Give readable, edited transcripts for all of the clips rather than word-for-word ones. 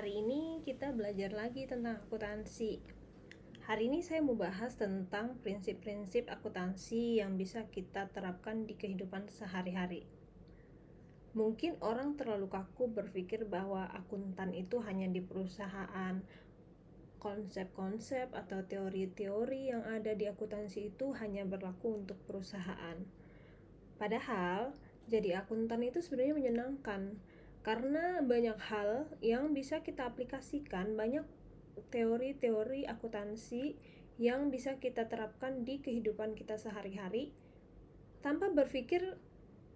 Hari ini kita belajar lagi tentang akuntansi. Hari ini saya mau bahas tentang prinsip-prinsip akuntansi yang bisa kita terapkan di kehidupan sehari-hari. Mungkin orang terlalu kaku berpikir bahwa akuntan itu hanya di perusahaan. Konsep-konsep atau teori-teori yang ada di akuntansi itu hanya berlaku untuk perusahaan. Padahal, jadi akuntan itu sebenarnya menyenangkan karena banyak hal yang bisa kita aplikasikan, banyak teori-teori akuntansi yang bisa kita terapkan di kehidupan kita sehari-hari tanpa berpikir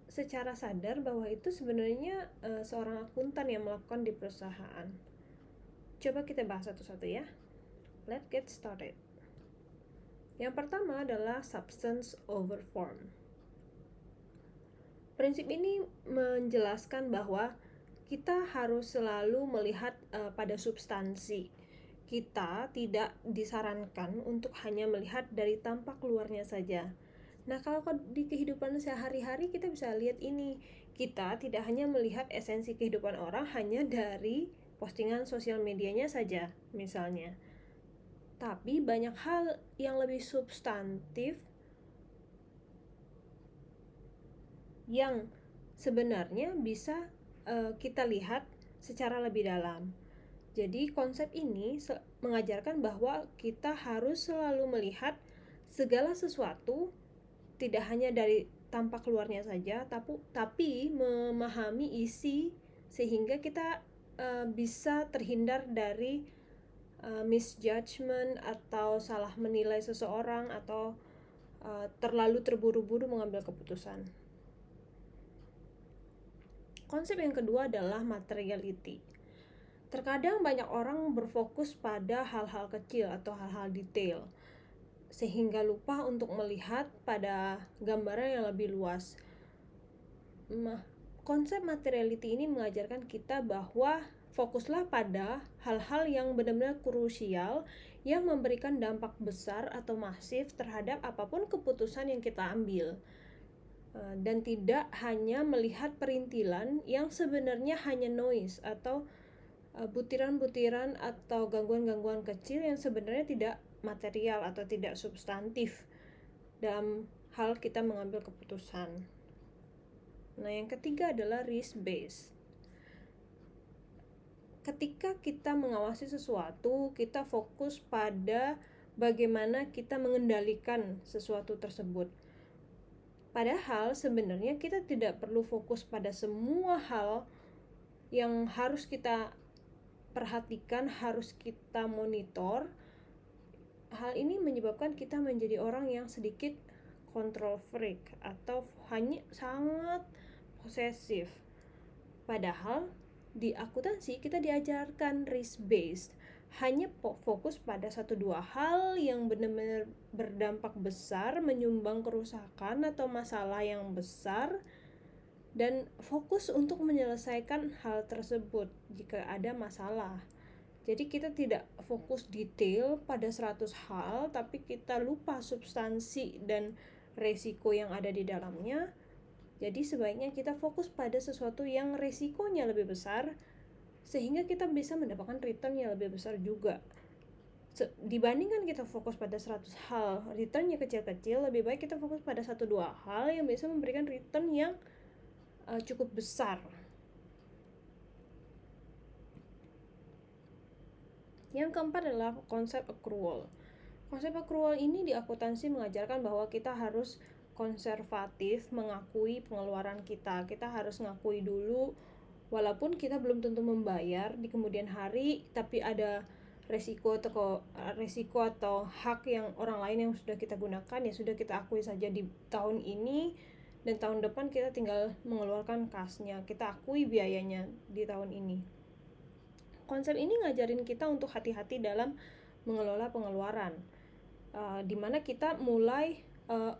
secara sadar bahwa itu sebenarnya seorang akuntan yang melakukan di perusahaan. Coba kita bahas satu-satu ya. Let's get started. Yang pertama adalah substance over form. Prinsip ini menjelaskan bahwa kita harus selalu melihat pada substansi. Kita tidak disarankan untuk hanya melihat dari tampak luarnya saja. Nah, kalau di kehidupan sehari-hari kita bisa lihat ini. Kita tidak hanya melihat esensi kehidupan orang hanya dari postingan sosial medianya saja, misalnya. Tapi banyak hal yang lebih substantif yang sebenarnya bisa kita lihat secara lebih dalam. Jadi konsep ini mengajarkan bahwa kita harus selalu melihat segala sesuatu tidak hanya dari tampak luarnya saja, tapi memahami isi sehingga kita bisa terhindar dari misjudgment atau salah menilai seseorang atau terlalu terburu-buru mengambil keputusan. Konsep yang kedua adalah materiality. Terkadang banyak orang berfokus pada hal-hal kecil atau hal-hal detail, sehingga lupa untuk melihat pada gambaran yang lebih luas. Konsep materiality ini mengajarkan kita bahwa fokuslah pada hal-hal yang benar-benar krusial yang memberikan dampak besar atau masif terhadap apapun keputusan yang kita ambil. Dan tidak hanya melihat perintilan yang sebenarnya hanya noise atau butiran-butiran atau gangguan-gangguan kecil yang sebenarnya tidak material atau tidak substantif dalam hal kita mengambil keputusan. Nah, yang ketiga adalah risk based. Ketika kita mengawasi sesuatu, kita fokus pada bagaimana kita mengendalikan sesuatu tersebut. Padahal sebenarnya kita tidak perlu fokus pada semua hal yang harus kita perhatikan, harus kita monitor. Hal ini menyebabkan kita menjadi orang yang sedikit control freak atau hanya sangat posesif. Padahal di akuntansi kita diajarkan risk based, hanya fokus pada 1-2 hal yang benar-benar berdampak besar, menyumbang kerusakan atau masalah yang besar, dan fokus untuk menyelesaikan hal tersebut jika ada masalah. Jadi kita tidak fokus detail pada 100 hal, tapi kita lupa substansi dan resiko yang ada di dalamnya. Jadi sebaiknya kita fokus pada sesuatu yang resikonya lebih besar, sehingga kita bisa mendapatkan return yang lebih besar juga. Dibandingkan kita fokus pada 100 hal, returnnya kecil-kecil, lebih baik kita fokus pada 1-2 hal yang bisa memberikan return yang cukup besar. Yang keempat adalah konsep accrual. Konsep accrual ini di akuntansi mengajarkan bahwa kita harus konservatif mengakui pengeluaran kita. Kita harus ngakui dulu walaupun kita belum tentu membayar di kemudian hari, tapi ada resiko atau hak yang orang lain yang sudah kita gunakan, ya sudah kita akui saja di tahun ini, dan tahun depan kita tinggal mengeluarkan kasnya, kita akui biayanya di tahun ini. Konsep ini ngajarin kita untuk hati-hati dalam mengelola pengeluaran, dimana kita mulai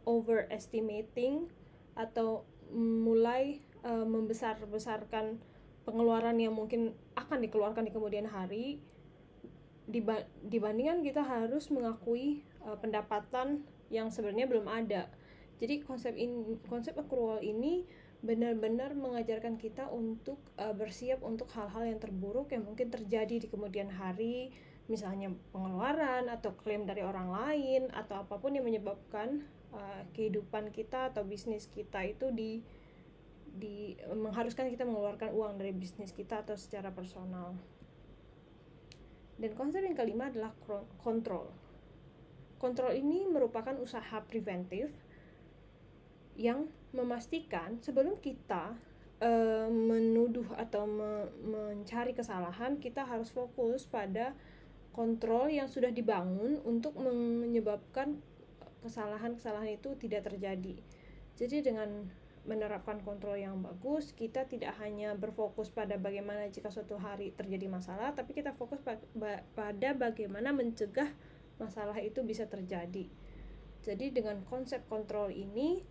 overestimating atau mulai membesar-besarkan pengeluaran yang mungkin akan dikeluarkan di kemudian hari, dibandingkan kita harus mengakui pendapatan yang sebenarnya belum ada. Jadi konsep accrual ini benar-benar mengajarkan kita untuk bersiap untuk hal-hal yang terburuk yang mungkin terjadi di kemudian hari, misalnya pengeluaran atau klaim dari orang lain atau apapun yang menyebabkan kehidupan kita atau bisnis kita itu mengharuskan kita mengeluarkan uang dari bisnis kita atau secara personal. Dan konsep yang kelima adalah kontrol. Kontrol ini merupakan usaha preventif yang memastikan sebelum kita menuduh atau mencari kesalahan, kita harus fokus pada kontrol yang sudah dibangun untuk menyebabkan kesalahan-kesalahan itu tidak terjadi. Jadi dengan menerapkan kontrol yang bagus, kita tidak hanya berfokus pada bagaimana jika suatu hari terjadi masalah, tapi kita fokus pada bagaimana mencegah masalah itu bisa terjadi. Jadi dengan konsep kontrol ini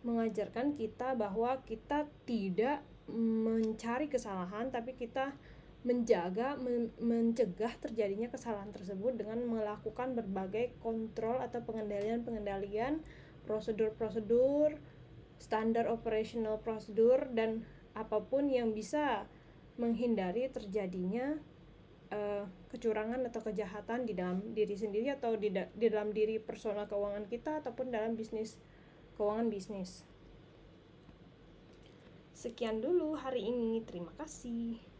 mengajarkan kita bahwa kita tidak mencari kesalahan, tapi kita mencegah terjadinya kesalahan tersebut dengan melakukan berbagai kontrol atau pengendalian prosedur-prosedur, standar operational prosedur, dan apapun yang bisa menghindari terjadinya kecurangan atau kejahatan di dalam diri sendiri atau di dalam diri personal keuangan kita ataupun dalam keuangan bisnis. Sekian dulu hari ini, terima kasih.